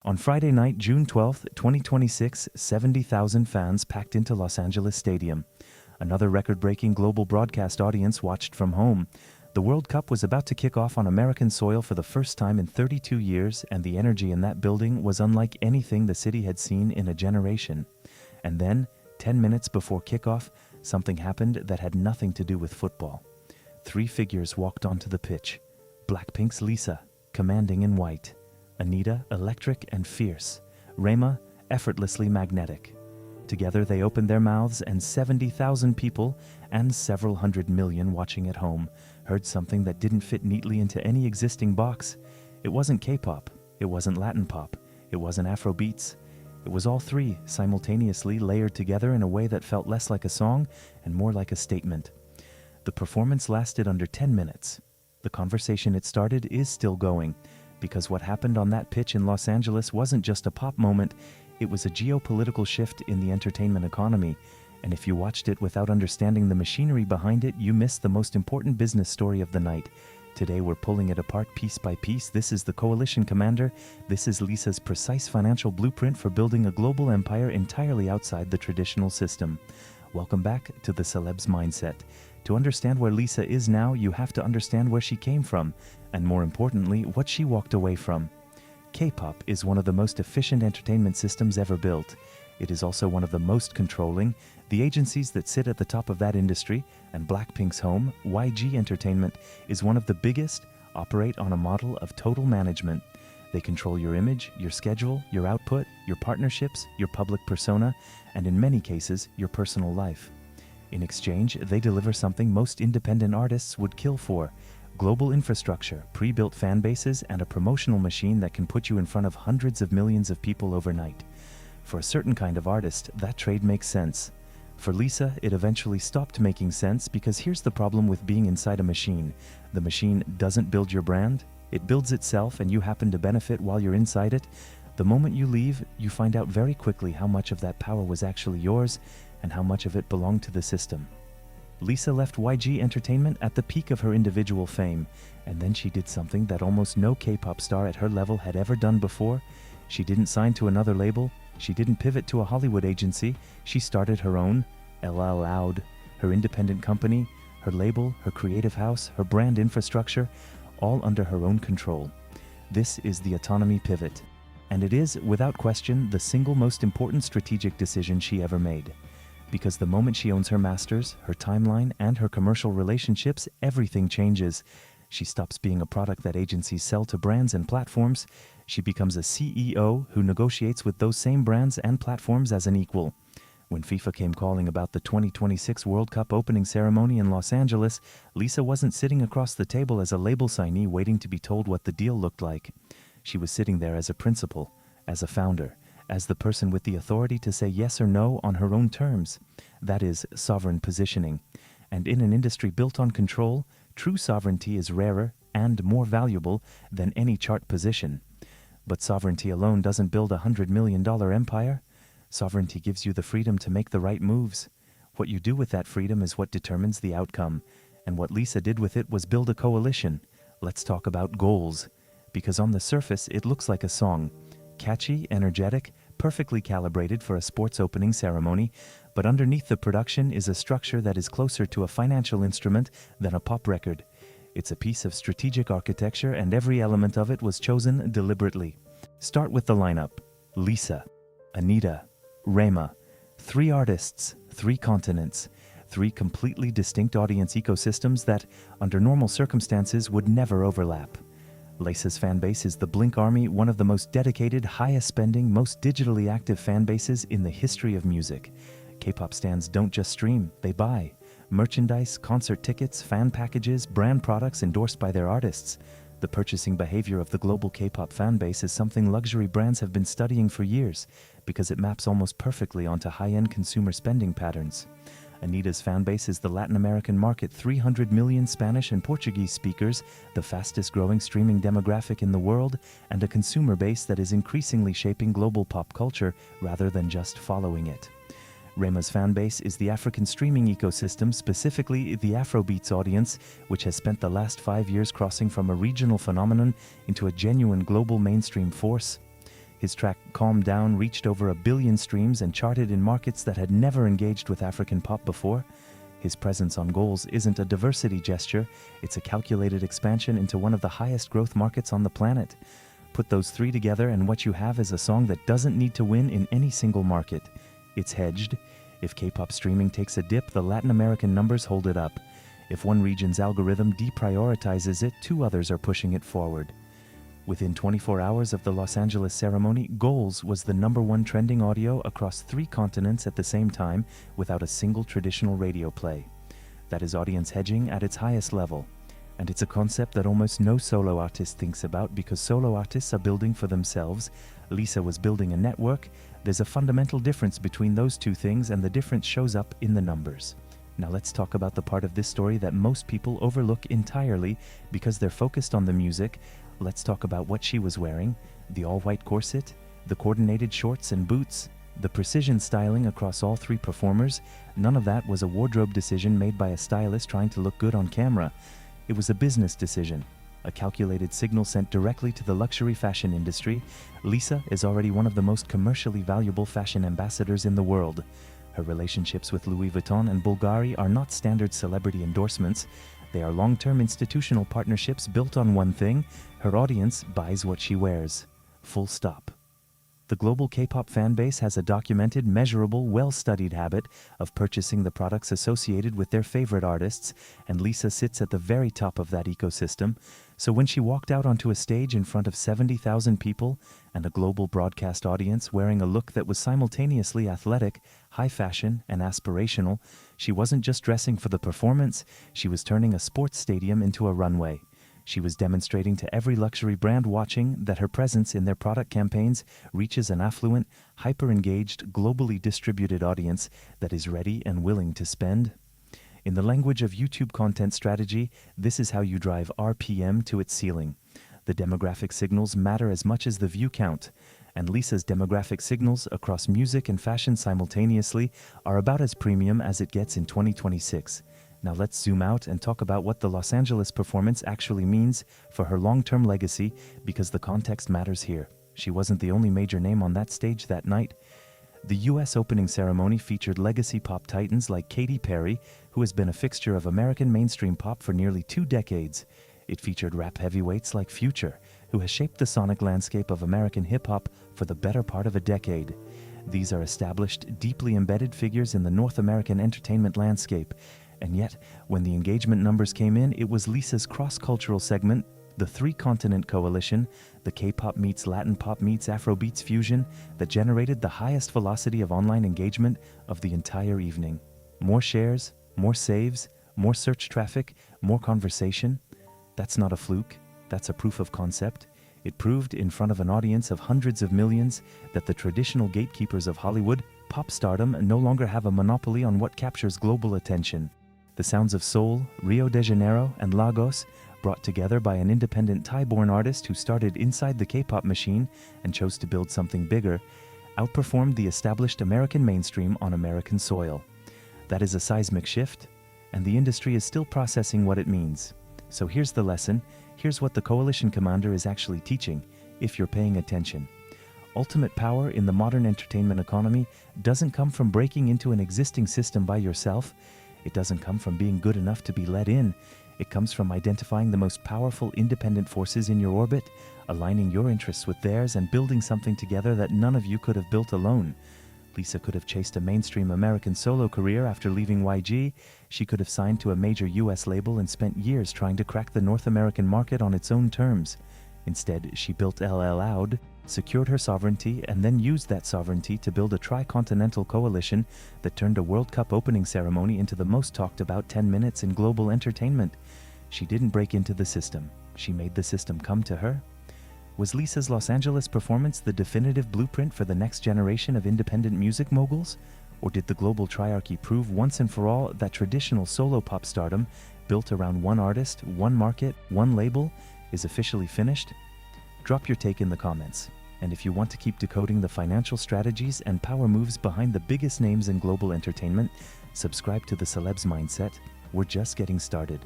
On Friday night, June 12th, 2026, 70,000 fans packed into Los Angeles Stadium. Another record-breaking global broadcast audience watched from home. The World Cup was about to kick off on American soil for the first time in 32 years, and the energy in that building was unlike anything the city had seen in a generation. And then, 10 minutes before kickoff, something happened that had nothing to do with football. Three figures walked onto the pitch. Blackpink's Lisa, commanding in white. Anita, electric and fierce. Rema, effortlessly magnetic. Together they opened their mouths, and 70,000 people, and several hundred million watching at home, heard something that didn't fit neatly into any existing box. It wasn't K-pop, it wasn't Latin pop, it wasn't Afro beats. It was all three, simultaneously layered together in a way that felt less like a song and more like a statement. The performance lasted under 10 minutes. The conversation it started is still going, because what happened on that pitch in Los Angeles wasn't just a pop moment, it was a geopolitical shift in the entertainment economy. And if you watched it without understanding the machinery behind it, you missed the most important business story of the night. Today we're pulling it apart piece by piece. This is the Coalition Commander. This is Lisa's precise financial blueprint for building a global empire entirely outside the traditional system. Welcome back to the Celebs Mindset. To understand where Lisa is now, you have to understand where she came from, and more importantly, what she walked away from. K-pop is one of the most efficient entertainment systems ever built. It is also one of the most controlling. The agencies that sit at the top of that industry, and Blackpink's home, YG Entertainment, is one of the biggest, operate on a model of total management. They control your image, your schedule, your output, your partnerships, your public persona, and in many cases, your personal life. In exchange, they deliver something most independent artists would kill for: global infrastructure, pre-built fan bases, and a promotional machine that can put you in front of hundreds of millions of people overnight. For a certain kind of artist, that trade makes sense. For Lisa, it eventually stopped making sense, because here's the problem with being inside a machine. The machine doesn't build your brand, it builds itself, and you happen to benefit while you're inside it. The moment you leave, you find out very quickly how much of that power was actually yours, and how much of it belonged to the system. Lisa left YG Entertainment at the peak of her individual fame, and then she did something that almost no K-pop star at her level had ever done before. She didn't sign to another label, she didn't pivot to a Hollywood agency, she started her own, Ella Loud, her independent company, her label, her creative house, her brand infrastructure, all under her own control. This is the autonomy pivot, and it is, without question, the single most important strategic decision she ever made. Because the moment she owns her masters, her timeline, and her commercial relationships, everything changes. She stops being a product that agencies sell to brands and platforms. She becomes a CEO who negotiates with those same brands and platforms as an equal. When FIFA came calling about the 2026 World Cup opening ceremony in Los Angeles, Lisa wasn't sitting across the table as a label signee waiting to be told what the deal looked like. She was sitting there as a principal, as a founder, as the person with the authority to say yes or no on her own terms. That is sovereign positioning. And in an industry built on control, true sovereignty is rarer and more valuable than any chart position. But sovereignty alone doesn't build a $100 million empire. Sovereignty gives you the freedom to make the right moves. What you do with that freedom is what determines the outcome. And what Lisa did with it was build a coalition. Let's talk about goals. Because on the surface, it looks like a song. Catchy, energetic, perfectly calibrated for a sports opening ceremony, but underneath the production is a structure that is closer to a financial instrument than a pop record. It's a piece of strategic architecture, and every element of it was chosen deliberately. Start with the lineup. Lisa, Anita, Rema. Three artists, three continents, three completely distinct audience ecosystems that, under normal circumstances, would never overlap. Lisa's fan base is the Blink Army, one of the most dedicated, highest spending, most digitally active fan bases in the history of music. K-pop stans don't just stream, they buy. Merchandise, concert tickets, fan packages, brand products endorsed by their artists. The purchasing behavior of the global K-pop fan base is something luxury brands have been studying for years, because it maps almost perfectly onto high-end consumer spending patterns. Anita's fan base is the Latin American market, 300 million Spanish and Portuguese speakers, the fastest growing streaming demographic in the world, and a consumer base that is increasingly shaping global pop culture rather than just following it. Rema's fan base is the African streaming ecosystem, specifically the Afrobeats audience, which has spent the last 5 years crossing from a regional phenomenon into a genuine global mainstream force. His track Calm Down reached over 1 billion streams and charted in markets that had never engaged with African pop before. His presence on Goals isn't a diversity gesture, it's a calculated expansion into one of the highest growth markets on the planet. Put those three together and what you have is a song that doesn't need to win in any single market. It's hedged. If K-pop streaming takes a dip, the Latin American numbers hold it up. If one region's algorithm deprioritizes it, 2 others are pushing it forward. Within 24 hours of the Los Angeles ceremony, Goals was the #1 trending audio across 3 continents at the same time without a single traditional radio play. That is audience hedging at its highest level. And it's a concept that almost no solo artist thinks about because solo artists are building for themselves. Lisa was building a network. There's a fundamental difference between those 2 things, and the difference shows up in the numbers. Now let's talk about the part of this story that most people overlook entirely because they're focused on the music. Let's talk about what she was wearing: the all-white corset, the coordinated shorts and boots, the precision styling across all 3 performers. None of that was a wardrobe decision made by a stylist trying to look good on camera. It was a business decision, a calculated signal sent directly to the luxury fashion industry. Lisa is already one of the most commercially valuable fashion ambassadors in the world. Her relationships with Louis Vuitton and Bulgari are not standard celebrity endorsements. They are long-term institutional partnerships built on one thing: her audience buys what she wears. Full stop. The global K-pop fan base has a documented, measurable, well-studied habit of purchasing the products associated with their favorite artists, and Lisa sits at the very top of that ecosystem. So when she walked out onto a stage in front of 70,000 people and a global broadcast audience wearing a look that was simultaneously athletic, high fashion, and aspirational, she wasn't just dressing for the performance, she was turning a sports stadium into a runway. She was demonstrating to every luxury brand watching that her presence in their product campaigns reaches an affluent, hyper-engaged, globally distributed audience that is ready and willing to spend. In the language of YouTube content strategy, this is how you drive RPM to its ceiling. The demographic signals matter as much as the view count, and Lisa's demographic signals across music and fashion simultaneously are about as premium as it gets in 2026. Now let's zoom out and talk about what the Los Angeles performance actually means for her long-term legacy, because the context matters here. She wasn't the only major name on that stage that night. The US opening ceremony featured legacy pop titans like Katy Perry, who has been a fixture of American mainstream pop for nearly 2 decades. It featured rap heavyweights like Future, who has shaped the sonic landscape of American hip-hop for the better part of a decade. These are established, deeply embedded figures in the North American entertainment landscape. And yet, when the engagement numbers came in, it was Lisa's cross-cultural segment, the 3-continent coalition, the K-pop meets Latin pop meets Afrobeats fusion, that generated the highest velocity of online engagement of the entire evening. More shares, more saves, more search traffic, more conversation. That's not a fluke, that's a proof of concept. It proved in front of an audience of hundreds of millions that the traditional gatekeepers of Hollywood, pop stardom, no longer have a monopoly on what captures global attention. The sounds of Seoul, Rio de Janeiro, and Lagos, brought together by an independent Thai-born artist who started inside the K-pop machine and chose to build something bigger, outperformed the established American mainstream on American soil. That is a seismic shift, and the industry is still processing what it means. So here's the lesson. Here's what the coalition commander is actually teaching, if you're paying attention. Ultimate power in the modern entertainment economy doesn't come from breaking into an existing system by yourself. It doesn't come from being good enough to be let in. It comes from identifying the most powerful independent forces in your orbit, aligning your interests with theirs, and building something together that none of you could have built alone. Lisa could have chased a mainstream American solo career after leaving YG. She could have signed to a major US label and spent years trying to crack the North American market on its own terms. Instead, she built LL Loud, secured her sovereignty, and then used that sovereignty to build a tri-continental coalition that turned a World Cup opening ceremony into the most talked about 10 minutes in global entertainment. She didn't break into the system. She made the system come to her. Was Lisa's Los Angeles performance the definitive blueprint for the next generation of independent music moguls? Or did the global triarchy prove once and for all that traditional solo pop stardom, built around one artist, one market, one label, is officially finished? Drop your take in the comments. And if you want to keep decoding the financial strategies and power moves behind the biggest names in global entertainment, subscribe to the Celebs Mindset. We're just getting started.